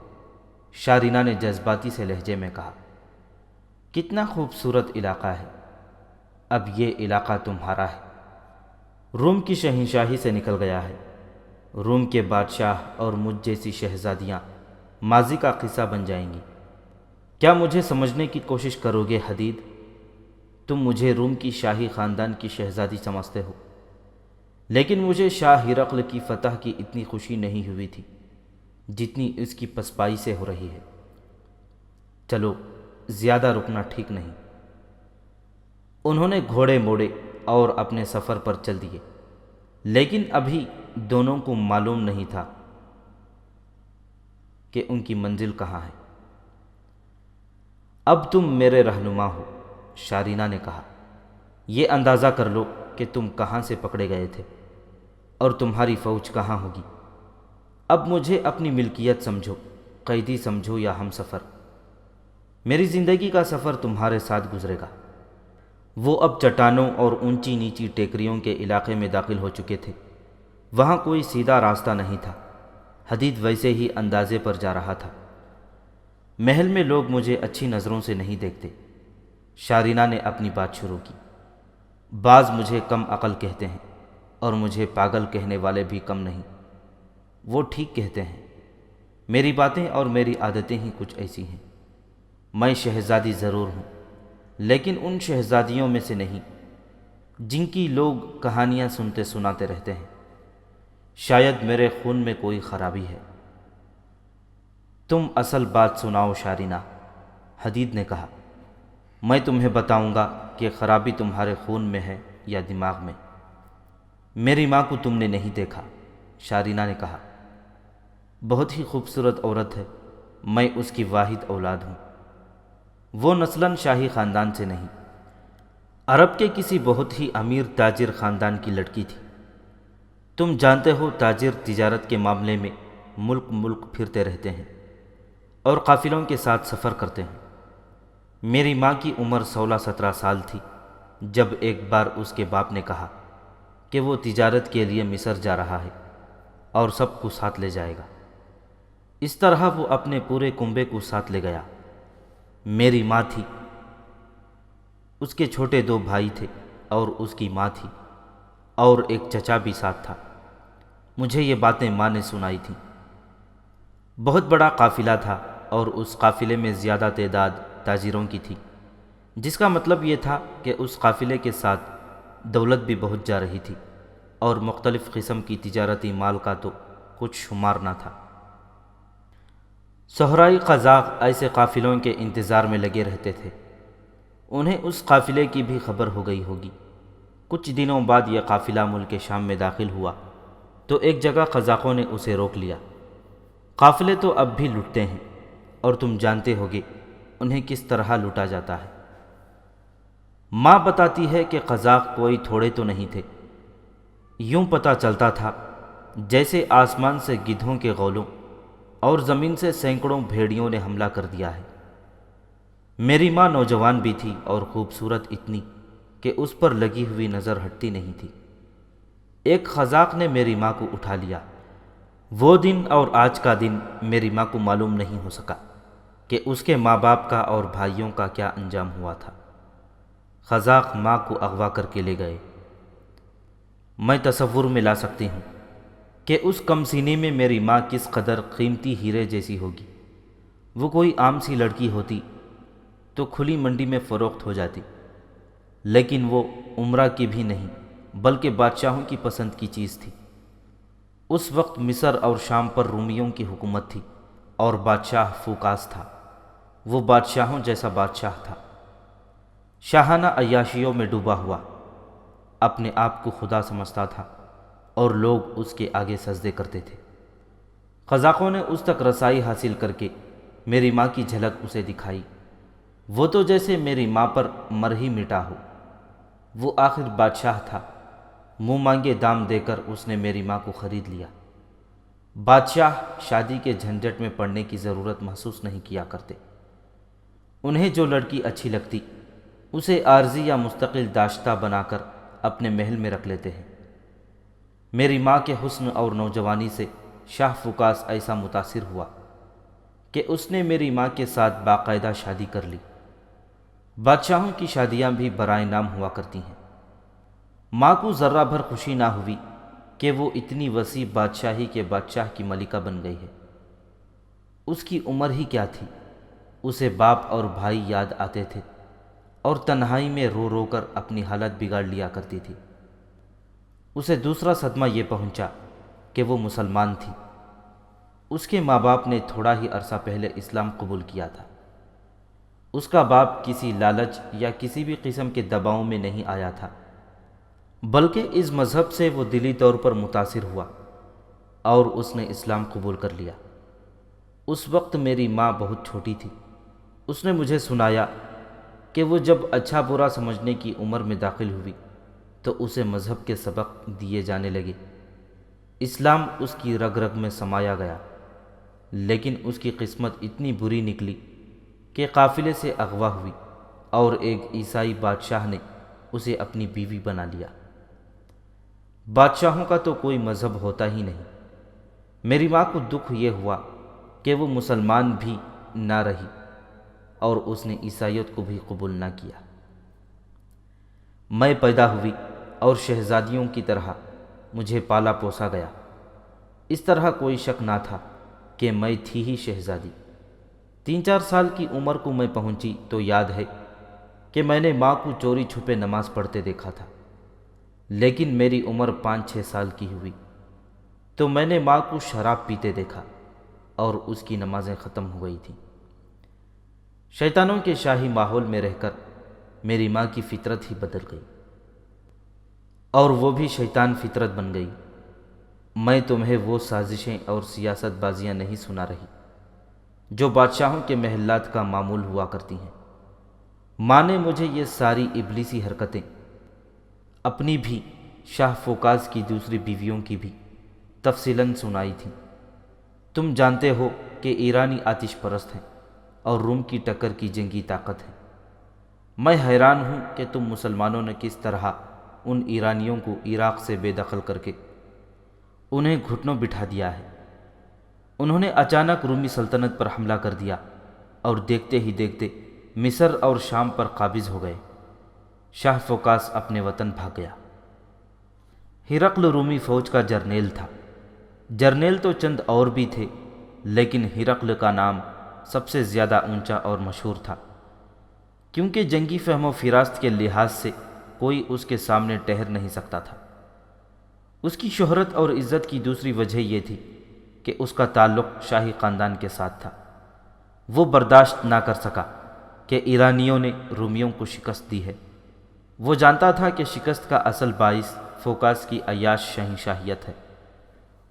شارینہ نے جذباتی سے لہجے میں کہا۔ کتنا خوبصورت علاقہ ہے، اب یہ علاقہ تمہارا ہے۔ روم کی شہنشاہی سے نکل گیا ہے۔ روم کے بادشاہ اور مجھ جیسی شہزادیاں ماضی کا قصہ بن جائیں گی۔ کیا مجھے سمجھنے کی کوشش کرو گے حدید؟ تم مجھے روم کی شاہی خاندان کی شہزادی سمجھتے ہو، لیکن مجھے شاہ ہرقل کی فتح کی اتنی خوشی نہیں ہوئی تھی جتنی اس کی پسپائی سے ہو رہی ہے۔ چلو زیادہ رکنا ٹھیک نہیں۔ انہوں نے گھوڑے موڑے اور اپنے سفر پر چل دیے، لیکن ابھی دونوں کو معلوم نہیں تھا کہ ان کی منزل کہاں ہے۔ اب تم میرے رہنما ہو، شارینہ نے کہا۔ یہ اندازہ کر لو کہ تم کہاں سے پکڑے گئے تھے اور تمہاری فوج کہاں ہوگی۔ اب مجھے اپنی ملکیت سمجھو، قیدی سمجھو یا ہم سفر۔ میری زندگی کا سفر تمہارے ساتھ گزرے گا۔ وہ اب چٹانوں اور اونچی نیچی ٹیکریوں کے علاقے میں داخل ہو چکے تھے۔ وہاں کوئی سیدھا راستہ نہیں تھا۔ حدید ویسے ہی اندازے پر جا رہا تھا۔ محل میں لوگ مجھے اچھی نظروں سے نہیں دیکھتے، شارینہ نے اپنی بات شروع کی۔ بعض مجھے کم عقل کہتے ہیں اور مجھے پاگل کہنے والے بھی کم نہیں۔ وہ ٹھیک کہتے ہیں۔ میری باتیں اور میری عادتیں ہی کچھ ایسی ہیں۔ میں شہزادی ضرور ہوں، لیکن ان شہزادیوں میں سے نہیں جن کی لوگ کہانیاں سنتے سناتے رہتے ہیں۔ شاید میرے خون میں کوئی خرابی ہے۔ تم اصل بات سناؤ شارینہ، حدید نے کہا۔ میں تمہیں بتاؤں گا کہ خرابی تمہارے خون میں ہے یا دماغ میں۔ میری ماں کو تم نے نہیں دیکھا، شارینہ نے کہا۔ بہت ہی خوبصورت عورت ہے، میں اس کی واحد اولاد ہوں۔ وہ نسلاً شاہی خاندان سے نہیں، عرب کے کسی بہت ہی امیر تاجر خاندان کی لڑکی تھی۔ تم جانتے ہو تاجر تجارت کے معاملے میں ملک ملک پھرتے رہتے ہیں اور قافلوں کے ساتھ سفر کرتے ہیں۔ میری ماں کی عمر 16-17 سال تھی جب ایک بار اس کے باپ نے کہا کہ وہ تجارت کے لیے مصر جا رہا ہے اور سب کو ساتھ لے جائے گا۔ اس طرح وہ اپنے پورے کنبے کو ساتھ لے گیا۔ میری ماں تھی، اس کے چھوٹے 2 بھائی تھے اور اس کی ماں تھی، اور ایک چچا بھی ساتھ تھا۔ مجھے یہ باتیں ماں نے سنائی تھیں۔ بہت بڑا قافلہ تھا اور اس قافلے میں زیادہ تعداد تاجروں کی تھی، جس کا مطلب یہ تھا کہ اس قافلے کے ساتھ دولت بھی بہت جا رہی تھی، اور مختلف قسم کی تجارتی مال کا تو کچھ شمار نہ تھا۔ صحرائی قزاق ایسے قافلوں کے انتظار میں لگے رہتے تھے۔ انہیں اس قافلے کی بھی خبر ہو گئی ہوگی۔ کچھ دنوں بعد یہ قافلہ ملک شام میں داخل ہوا تو ایک جگہ قزاقوں نے اسے روک لیا۔ قافلے تو اب بھی لٹتے ہیں، اور تم جانتے ہوگے انہیں کس طرح لوٹا جاتا ہے۔ ماں بتاتی ہے کہ قزاق کوئی تھوڑے تو نہیں تھے۔ یوں پتہ چلتا تھا جیسے آسمان سے گدھوں کے غولوں اور زمین سے سینکڑوں بھیڑیوں نے حملہ کر دیا ہے۔ میری ماں نوجوان بھی تھی اور خوبصورت اتنی کہ اس پر لگی ہوئی نظر ہٹتی نہیں تھی۔ ایک قزاق نے میری ماں کو اٹھا لیا۔ وہ دن اور آج کا دن میری ماں کو معلوم نہیں ہو سکا کہ اس کے ماں باپ کا اور بھائیوں کا کیا انجام ہوا تھا۔ قزاق ماں کو اغوا کر کے لے گئے۔ میں تصور میں لا سکتی ہوں کہ اس کم سینی میں میری ماں کس قدر قیمتی ہیرے جیسی ہوگی۔ وہ کوئی عام سی لڑکی ہوتی تو کھلی منڈی میں فروخت ہو جاتی، لیکن وہ عمرہ کی بھی نہیں بلکہ بادشاہوں کی پسند کی چیز تھی۔ اس وقت مصر اور شام پر رومیوں کی حکومت تھی اور بادشاہ فوکاس تھا۔ وہ بادشاہوں جیسا بادشاہ تھا، شاہانہ عیاشیوں میں ڈوبا ہوا، اپنے آپ کو خدا سمجھتا تھا اور لوگ اس کے آگے سجدے کرتے تھے۔ قزاقوں نے اس تک رسائی حاصل کر کے میری ماں کی جھلک اسے دکھائی۔ وہ تو جیسے میری ماں پر مر ہی مٹا ہو۔ وہ آخر بادشاہ تھا، منہ مانگے دام دے کر اس نے میری ماں کو خرید لیا۔ بادشاہ شادی کے جھنجٹ میں پڑنے کی ضرورت محسوس نہیں کیا کرتے۔ انہیں جو لڑکی اچھی لگتی اسے عارضی یا مستقل داشتہ بنا کر اپنے محل میں رکھ لیتے ہیں۔ میری ماں کے حسن اور نوجوانی سے شاہ فوکاس ایسا متاثر ہوا کہ اس نے میری ماں کے ساتھ باقاعدہ شادی کر لی۔ بادشاہوں کی شادیاں بھی برائے نام ہوا کرتی ہیں۔ ماں کو ذرہ بھر خوشی نہ ہوئی کہ وہ اتنی وسیع بادشاہی کے بادشاہ کی ملکہ بن گئی ہے۔ اس کی عمر ہی کیا تھی؟ اسے باپ اور بھائی یاد آتے تھے اور تنہائی میں رو رو کر اپنی حالت بگاڑ لیا کرتی تھی۔ اسے دوسرا صدمہ یہ پہنچا کہ وہ مسلمان تھی۔ اس کے ماں باپ نے تھوڑا ہی عرصہ پہلے اسلام قبول کیا تھا۔ اس کا باپ کسی لالچ یا کسی بھی قسم کے دباؤ میں نہیں آیا تھا، بلکہ اس مذہب سے وہ دلی طور پر متاثر ہوا اور اس نے اسلام قبول کر لیا۔ اس وقت میری ماں بہت چھوٹی تھی۔ اس نے مجھے سنایا کہ وہ جب اچھا برا سمجھنے کی عمر میں داخل ہوئی تو اسے مذہب کے سبق دیے جانے لگے۔ اسلام اس کی رگ رگ میں سمایا گیا، لیکن اس کی قسمت اتنی بری نکلی کہ قافلے سے اغوا ہوئی اور ایک عیسائی بادشاہ نے اسے اپنی بیوی بنا لیا۔ بادشاہوں کا تو کوئی مذہب ہوتا ہی نہیں۔ میری ماں کو دکھ یہ ہوا کہ وہ مسلمان بھی نہ رہی اور اس نے عیسائیت کو بھی قبول نہ کیا۔ میں پیدا ہوئی اور شہزادیوں کی طرح مجھے پالا پوسا گیا۔ اس طرح کوئی شک نہ تھا کہ میں تھی ہی شہزادی۔ 3-4 سال کی عمر کو میں پہنچی تو یاد ہے کہ میں نے ماں کو چوری چھپے نماز پڑھتے دیکھا تھا، لیکن میری عمر 5-6 سال کی ہوئی تو میں نے ماں کو شراب پیتے دیکھا اور اس کی نمازیں ختم ہو گئی تھیں۔ شیطانوں کے شاہی ماحول میں رہ کر میری ماں کی فطرت ہی بدل گئی اور وہ بھی شیطان فطرت بن گئی۔ میں تمہیں وہ سازشیں اور سیاست بازیاں نہیں سنا رہی جو بادشاہوں کے محلات کا معمول ہوا کرتی ہیں۔ ماں نے مجھے یہ ساری ابلیسی حرکتیں، اپنی بھی شاہ فوکاز کی دوسری بیویوں کی بھی تفصیلاً سنائی تھیں۔ تم جانتے ہو کہ ایرانی آتش پرست ہیں اور روم کی ٹکر کی جنگی طاقت ہے۔ میں حیران ہوں کہ تم مسلمانوں نے کس طرح ان ایرانیوں کو عراق سے بے دخل کر کے انہیں گھٹنوں بٹھا دیا ہے۔ انہوں نے اچانک رومی سلطنت پر حملہ کر دیا اور دیکھتے ہی دیکھتے مصر اور شام پر قابض ہو گئے۔ شاہ فوکاس اپنے وطن بھاگ گیا۔ ہرقل رومی فوج کا جرنیل تھا۔ جرنیل تو چند اور بھی تھے، لیکن ہرقل کا نام سب سے زیادہ اونچا اور مشہور تھا، کیونکہ جنگی فہم و فراست کے لحاظ سے کوئی اس کے سامنے ٹہر نہیں سکتا تھا۔ اس کی شہرت اور عزت کی دوسری وجہ یہ تھی کہ اس کا تعلق شاہی خاندان کے ساتھ تھا۔ وہ برداشت نہ کر سکا کہ ایرانیوں نے رومیوں کو شکست دی ہے۔ وہ جانتا تھا کہ شکست کا اصل باعث فوکاس کی عیاش شہنشاہیت ہے۔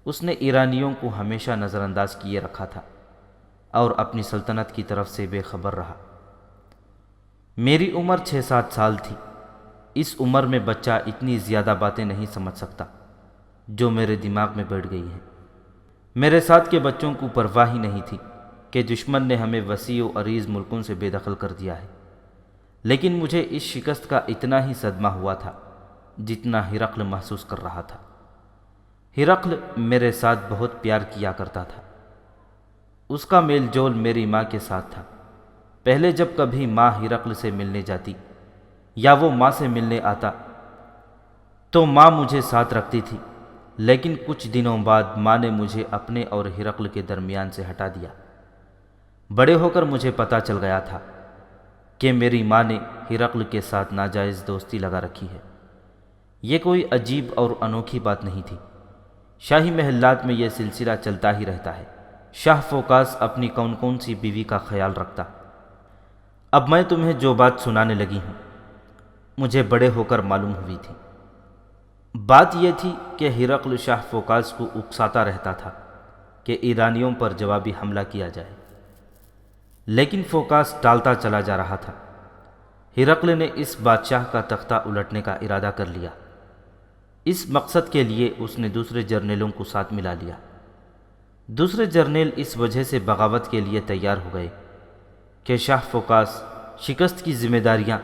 اس نے ایرانیوں کو ہمیشہ نظر انداز کیے رکھا تھا اور اپنی سلطنت کی طرف سے بے خبر رہا۔ میری عمر 6-7 سال تھی۔ اس عمر میں بچہ اتنی زیادہ باتیں نہیں سمجھ سکتا جو میرے دماغ میں بیٹھ گئی ہیں۔ میرے ساتھ کے بچوں کو پرواہ ہی نہیں تھی کہ دشمن نے ہمیں وسیع و عریض ملکوں سے بے دخل کر دیا ہے، لیکن مجھے اس شکست کا اتنا ہی صدمہ ہوا تھا جتنا ہرقل محسوس کر رہا تھا۔ ہرقل میرے ساتھ بہت پیار کیا کرتا تھا۔ اس کا میل جول میری ماں کے ساتھ تھا۔ پہلے جب کبھی ماں ہرقل سے ملنے جاتی یا وہ ماں سے ملنے آتا تو ماں مجھے ساتھ رکھتی تھی، لیکن کچھ دنوں بعد ماں نے مجھے اپنے اور ہرقل کے درمیان سے ہٹا دیا۔ بڑے ہو کر مجھے پتہ چل گیا تھا کہ میری ماں نے ہرقل کے ساتھ ناجائز دوستی لگا رکھی ہے۔ یہ کوئی عجیب اور انوکھی بات نہیں تھی۔ شاہی محلات میں یہ سلسلہ چلتا ہی رہتا ہے۔ شاہ فوکاس اپنی کون کون سی بیوی کا خیال رکھتا۔ اب میں تمہیں جو بات سنانے لگی ہوں مجھے بڑے ہو کر معلوم ہوئی تھی۔ بات یہ تھی کہ ہرقل شاہ فوکاس کو اکساتا رہتا تھا کہ ایرانیوں پر جوابی حملہ کیا جائے، لیکن فوکاس ٹالتا چلا جا رہا تھا۔ ہرقل نے اس بادشاہ کا تختہ الٹنے کا ارادہ کر لیا۔ اس مقصد کے لیے اس نے دوسرے جرنیلوں کو ساتھ ملا لیا۔ دوسرے جرنیل اس وجہ سے بغاوت کے لیے تیار ہو گئے کہ شاہ فوکاس شکست کی ذمہ داریاں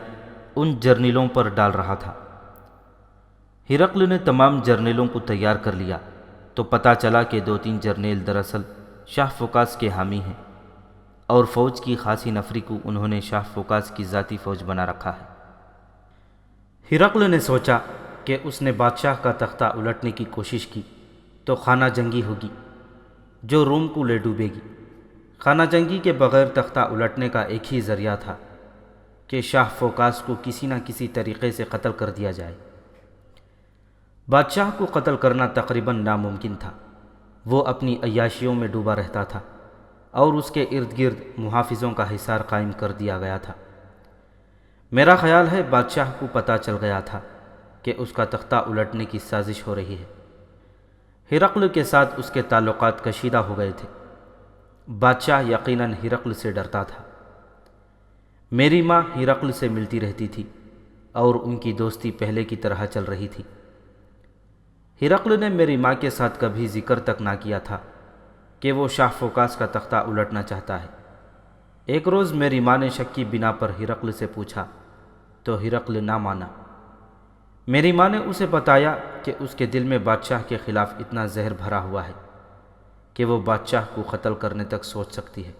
ان جرنیلوں پر ڈال رہا تھا۔ ہرقل نے تمام جرنیلوں کو تیار کر لیا تو پتہ چلا کہ 2-3 جرنیل دراصل شاہ فوکاس کے حامی ہیں اور فوج کی خاصی نفری کو انہوں نے شاہ فوکاس کی ذاتی فوج بنا رکھا ہے۔ ہرقل نے سوچا کہ اس نے بادشاہ کا تختہ الٹنے کی کوشش کی تو خانہ جنگی ہوگی جو روم کو لے ڈوبے گی۔ خانہ جنگی کے بغیر تختہ الٹنے کا ایک ہی ذریعہ تھا کہ شاہ فوکاس کو کسی نہ کسی طریقے سے قتل کر دیا جائے۔ بادشاہ کو قتل کرنا تقریباً ناممکن تھا۔ وہ اپنی عیاشیوں میں ڈوبا رہتا تھا اور اس کے ارد گرد محافظوں کا حصار قائم کر دیا گیا تھا۔ میرا خیال ہے بادشاہ کو پتہ چل گیا تھا کہ اس کا تختہ الٹنے کی سازش ہو رہی ہے۔ ہرقل کے ساتھ اس کے تعلقات کشیدہ ہو گئے تھے۔ بادشاہ یقیناً ہرقل سے ڈرتا تھا۔ میری ماں ہرقل سے ملتی رہتی تھی اور ان کی دوستی پہلے کی طرح چل رہی تھی۔ ہرقل نے میری ماں کے ساتھ کبھی ذکر تک نہ کیا تھا کہ وہ شاہ فوکاس کا تختہ الٹنا چاہتا ہے۔ ایک روز میری ماں نے شک کی بنا پر ہرقل سے پوچھا تو ہرقل نہ مانا۔ میری ماں نے اسے بتایا کہ اس کے دل میں بادشاہ کے خلاف اتنا زہر بھرا ہوا ہے کہ وہ بادشاہ کو قتل کرنے تک سوچ سکتی ہے،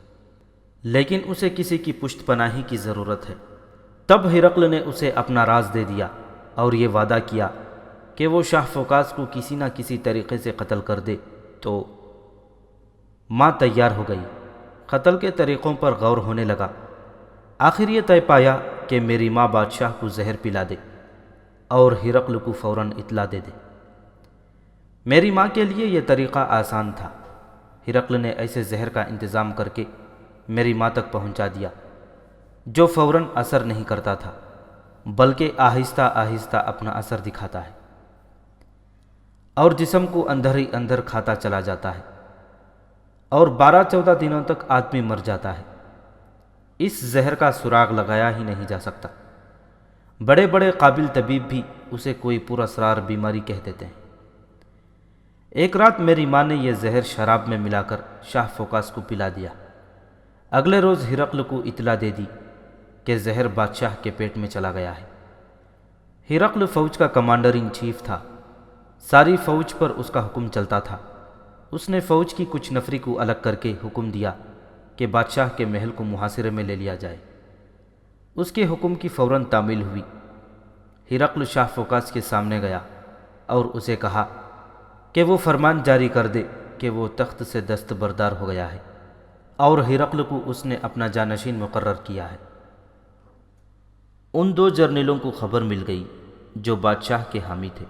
لیکن اسے کسی کی پشت پناہی کی ضرورت ہے۔ تب ہرقل نے اسے اپنا راز دے دیا اور یہ وعدہ کیا کہ وہ شاہ فوکاس کو کسی نہ کسی طریقے سے قتل کر دے تو ماں تیار ہو گئی۔ قتل کے طریقوں پر غور ہونے لگا۔ آخر یہ طے پایا کہ میری ماں بادشاہ کو زہر پلا دے اور ہرقل کو فوراً اطلاع دے دے۔ میری ماں کے لیے یہ طریقہ آسان تھا۔ ہرقل نے ایسے زہر کا انتظام کر کے میری ماں تک پہنچا دیا جو فوراً اثر نہیں کرتا تھا بلکہ آہستہ آہستہ اپنا اثر دکھاتا ہے اور جسم کو اندر ہی اندر کھاتا چلا جاتا ہے اور 12-14 دنوں تک آدمی مر جاتا ہے۔ اس زہر کا سراغ لگایا ہی نہیں جا سکتا۔ بڑے بڑے قابل طبیب بھی اسے کوئی پر اسرار بیماری کہہ دیتے ہیں۔ ایک رات میری ماں نے یہ زہر شراب میں ملا کر شاہ فوکاس کو پلا دیا۔ اگلے روز ہرقل کو اطلاع دے دی کہ زہر بادشاہ کے پیٹ میں چلا گیا ہے۔ ہرقل فوج کا کمانڈر ان چیف تھا۔ ساری فوج پر اس کا حکم چلتا تھا۔ اس نے فوج کی کچھ نفری کو الگ کر کے حکم دیا کہ بادشاہ کے محل کو محاصرے میں لے لیا جائے۔ اس کے حکم کی فوراً تعمیل ہوئی۔ ہرقل شاہ فوکاس کے سامنے گیا اور اسے کہا کہ وہ فرمان جاری کر دے کہ وہ تخت سے دستبردار ہو گیا ہے اور ہرقل کو اس نے اپنا جانشین مقرر کیا ہے۔ ان 2 جرنیلوں کو خبر مل گئی جو بادشاہ کے حامی تھے۔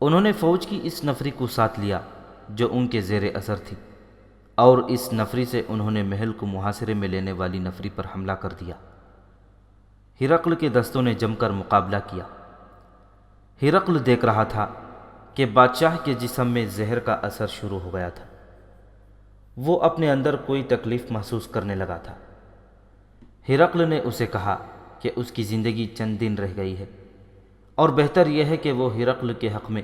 انہوں نے فوج کی اس نفری کو ساتھ لیا جو ان کے زیر اثر تھی اور اس نفری سے انہوں نے محل کو محاصرے میں لینے والی نفری پر حملہ کر دیا۔ ہرقل کے دستوں نے جم کر مقابلہ کیا۔ ہرقل دیکھ رہا تھا کہ بادشاہ کے جسم میں زہر کا اثر شروع ہو گیا تھا۔ وہ اپنے اندر کوئی تکلیف محسوس کرنے لگا تھا۔ ہرقل نے اسے کہا کہ اس کی زندگی چند دن رہ گئی ہے اور بہتر یہ ہے کہ وہ ہرقل کے حق میں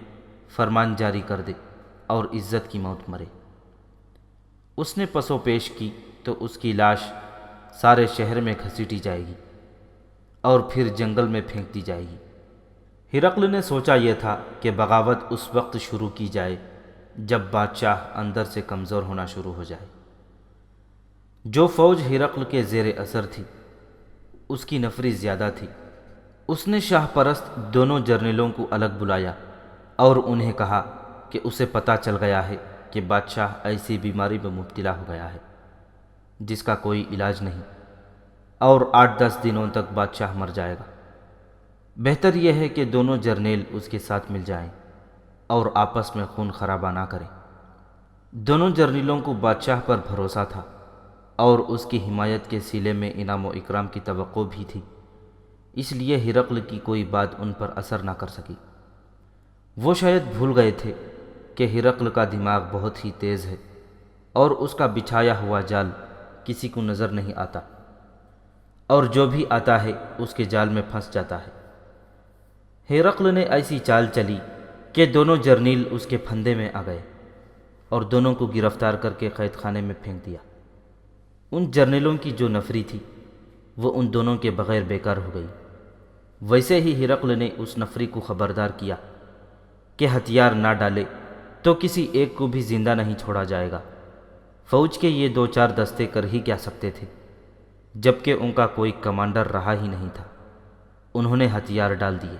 فرمان جاری کر دے اور عزت کی موت مرے۔ اس نے پس و پیش کی تو اس کی لاش سارے شہر میں گھسیٹی جائے گی اور پھر جنگل میں پھینک دی جائے گی۔ ہرقل نے سوچا یہ تھا کہ بغاوت اس وقت شروع کی جائے جب بادشاہ اندر سے کمزور ہونا شروع ہو جائے۔ جو فوج ہرقل کے زیر اثر تھی اس کی نفری زیادہ تھی۔ اس نے شاہ پرست دونوں جرنیلوں کو الگ بلایا اور انہیں کہا کہ اسے پتہ چل گیا ہے کہ بادشاہ ایسی بیماری میں مبتلا ہو گیا ہے جس کا کوئی علاج نہیں اور 8-10 دنوں تک بادشاہ مر جائے گا۔ بہتر یہ ہے کہ دونوں جرنیل اس کے ساتھ مل جائیں اور آپس میں خون خرابہ نہ کریں۔ دونوں جرنیلوں کو بادشاہ پر بھروسہ تھا اور اس کی حمایت کے صلے میں انعام و اکرام کی توقع بھی تھی، اس لیے ہرقل کی کوئی بات ان پر اثر نہ کر سکی۔ وہ شاید بھول گئے تھے کہ ہرقل کا دماغ بہت ہی تیز ہے اور اس کا بچھایا ہوا جال کسی کو نظر نہیں آتا اور جو بھی آتا ہے اس کے جال میں پھنس جاتا ہے۔ ہرقل نے ایسی چال چلی کہ دونوں جرنیل اس کے پھندے میں آ گئے اور دونوں کو گرفتار کر کے قید خانے میں پھینک دیا۔ ان جرنیلوں کی جو نفری تھی وہ ان دونوں کے بغیر بیکار ہو گئی۔ ویسے ہی ہرقل نے اس نفری کو خبردار کیا کہ ہتھیار نہ ڈالے تو کسی ایک کو بھی زندہ نہیں چھوڑا جائے گا۔ فوج کے یہ 2-4 دستے کر ہی کیا سکتے تھے جبکہ ان کا کوئی کمانڈر رہا ہی نہیں تھا۔ انہوں نے ہتھیار ڈال دیے۔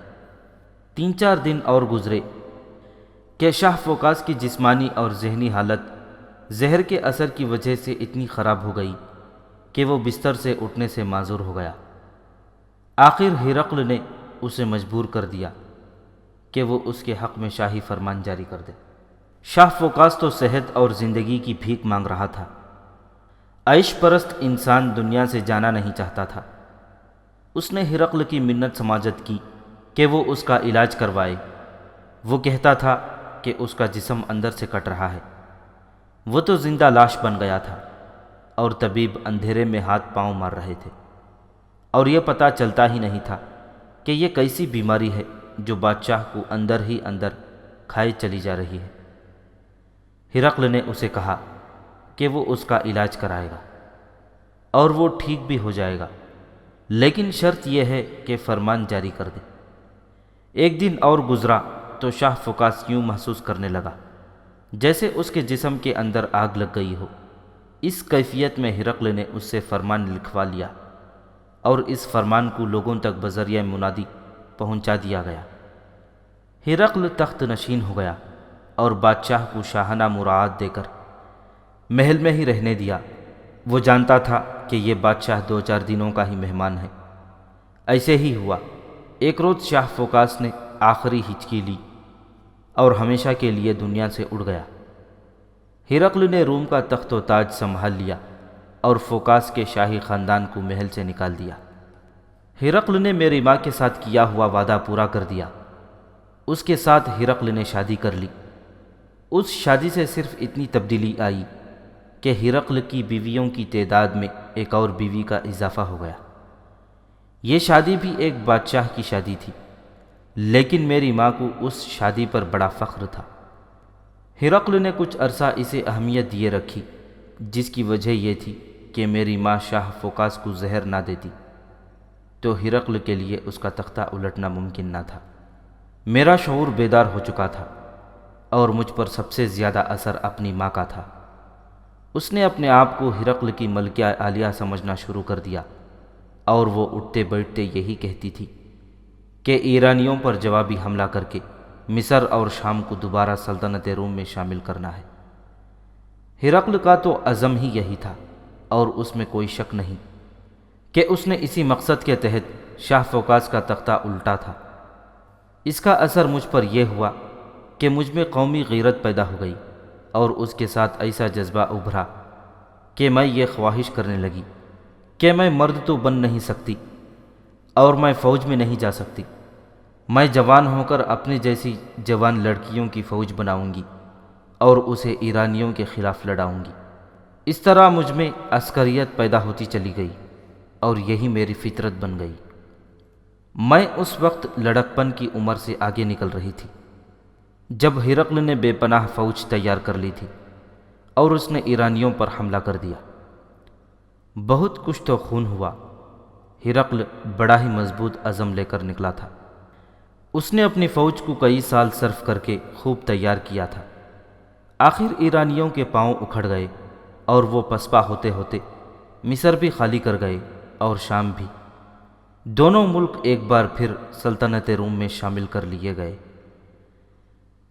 3-4 دن اور گزرے کہ شاہ فوکاس کی جسمانی اور ذہنی حالت زہر کے اثر کی وجہ سے اتنی خراب ہو گئی کہ وہ بستر سے اٹھنے سے معذور ہو گیا۔ آخر ہرقل نے اسے مجبور کر دیا کہ وہ اس کے حق میں شاہی فرمان جاری کر دے۔ شاہ فوکاس تو صحت اور زندگی کی بھیک مانگ رہا تھا۔ عیش پرست انسان دنیا سے جانا نہیں چاہتا تھا۔ اس نے ہرقل کی منت سماجت کی کہ وہ اس کا علاج کروائے۔ وہ کہتا تھا کہ اس کا جسم اندر سے کٹ رہا ہے۔ وہ تو زندہ لاش بن گیا تھا اور طبیب اندھیرے میں ہاتھ پاؤں مار رہے تھے، اور یہ پتہ چلتا ہی نہیں تھا کہ یہ کیسی بیماری ہے جو بادشاہ کو اندر ہی اندر کھائے چلی جا رہی ہے۔ ہرقل نے اسے کہا کہ وہ اس کا علاج کرائے گا اور وہ ٹھیک بھی ہو جائے گا، لیکن شرط یہ ہے کہ فرمان جاری کر دے۔ ایک دن اور گزرا تو شاہ فوکاس یوں محسوس کرنے لگا جیسے اس کے جسم کے اندر آگ لگ گئی ہو۔ اس کیفیت میں ہرقل نے اس سے فرمان لکھوا لیا اور اس فرمان کو لوگوں تک بذریعہ منادی پہنچا دیا گیا۔ ہرقل تخت نشین ہو گیا اور بادشاہ کو شاہانہ مراعات دے کر محل میں ہی رہنے دیا۔ وہ جانتا تھا کہ یہ بادشاہ 2-4 دنوں کا ہی مہمان ہے۔ ایسے ہی ہوا۔ ایک روز شاہ فوکاس نے آخری ہچکی لی اور ہمیشہ کے لیے دنیا سے اڑ گیا۔ ہرقل نے روم کا تخت و تاج سنبھال لیا اور فوکاس کے شاہی خاندان کو محل سے نکال دیا۔ ہرقل نے میری ماں کے ساتھ کیا ہوا وعدہ پورا کر دیا۔ اس کے ساتھ ہرقل نے شادی کر لی۔ اس شادی سے صرف اتنی تبدیلی آئی کہ ہرقل کی بیویوں کی تعداد میں ایک اور بیوی کا اضافہ ہو گیا۔ یہ شادی بھی ایک بادشاہ کی شادی تھی، لیکن میری ماں کو اس شادی پر بڑا فخر تھا۔ ہرقل نے کچھ عرصہ اسے اہمیت دیے رکھی، جس کی وجہ یہ تھی کہ میری ماں شاہ فوکاس کو زہر نہ دیتی تو ہرقل کے لیے اس کا تختہ الٹنا ممکن نہ تھا۔ میرا شعور بیدار ہو چکا تھا اور مجھ پر سب سے زیادہ اثر اپنی ماں کا تھا۔ اس نے اپنے آپ کو ہرقل کی ملکہ عالیہ سمجھنا شروع کر دیا، اور وہ اٹھتے بیٹھتے یہی کہتی تھی کہ ایرانیوں پر جوابی حملہ کر کے مصر اور شام کو دوبارہ سلطنت روم میں شامل کرنا ہے۔ ہرقل کا تو عزم ہی یہی تھا، اور اس میں کوئی شک نہیں کہ اس نے اسی مقصد کے تحت شاہ فوکاس کا تختہ الٹا تھا۔ اس کا اثر مجھ پر یہ ہوا کہ مجھ میں قومی غیرت پیدا ہو گئی، اور اس کے ساتھ ایسا جذبہ ابھرا کہ میں یہ خواہش کرنے لگی کہ میں مرد تو بن نہیں سکتی اور میں فوج میں نہیں جا سکتی۔ میں جوان ہو کر اپنی جیسی جوان لڑکیوں کی فوج بناؤں گی اور اسے ایرانیوں کے خلاف لڑاؤں گی۔ اس طرح مجھ میں عسکریت پیدا ہوتی چلی گئی اور یہی میری فطرت بن گئی۔ میں اس وقت لڑکپن کی عمر سے آگے نکل رہی تھی جب ہرقل نے بے پناہ فوج تیار کر لی تھی اور اس نے ایرانیوں پر حملہ کر دیا۔ بہت کچھ تو خون ہوا۔ ہرقل بڑا ہی مضبوط عزم لے کر نکلا تھا۔ اس نے اپنی فوج کو کئی سال صرف کر کے خوب تیار کیا تھا۔ آخر ایرانیوں کے پاؤں اکھڑ گئے اور وہ پسپا ہوتے ہوتے مصر بھی خالی کر گئے اور شام بھی۔ دونوں ملک ایک بار پھر سلطنت روم میں شامل کر لیے گئے۔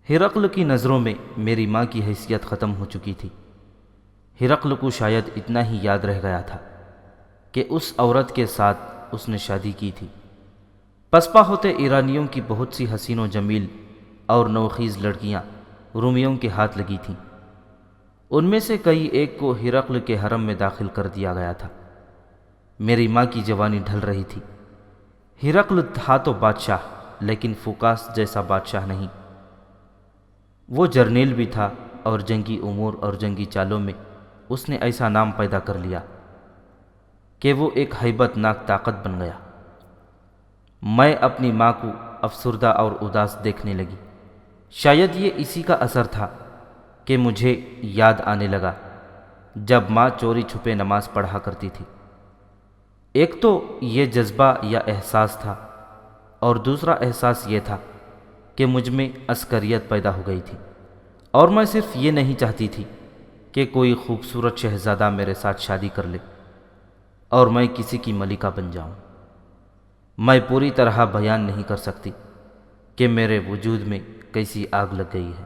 ہرقل کی نظروں میں میری ماں کی حیثیت ختم ہو چکی تھی۔ ہرقل کو شاید اتنا ہی یاد رہ گیا تھا کہ اس عورت کے ساتھ اس نے شادی کی تھی۔ پسپا ہوتے ایرانیوں کی بہت سی حسین و جمیل اور نوخیز لڑکیاں رومیوں کے ہاتھ لگی تھیں۔ ان میں سے کئی ایک کو ہرقل کے حرم میں داخل کر دیا گیا تھا۔ میری ماں کی جوانی ڈھل رہی تھی۔ ہرقل تھا تو بادشاہ، لیکن فوکاس جیسا بادشاہ نہیں۔ وہ جرنیل بھی تھا اور جنگی امور اور جنگی چالوں میں اس نے ایسا نام پیدا کر لیا کہ وہ ایک ہیبت ناک طاقت بن گیا۔ میں اپنی ماں کو افسردہ اور اداس دیکھنے لگی۔ شاید یہ اسی کا اثر تھا کہ مجھے یاد آنے لگا جب ماں چوری چھپے نماز پڑھا کرتی تھی۔ ایک تو یہ جذبہ یا احساس تھا، اور دوسرا احساس یہ تھا کہ مجھ میں عسکریت پیدا ہو گئی تھی، اور میں صرف یہ نہیں چاہتی تھی کہ کوئی خوبصورت شہزادہ میرے ساتھ شادی کر لے اور میں کسی کی ملکہ بن جاؤں۔ میں پوری طرح بیان نہیں کر سکتی کہ میرے وجود میں کیسی آگ لگ گئی ہے۔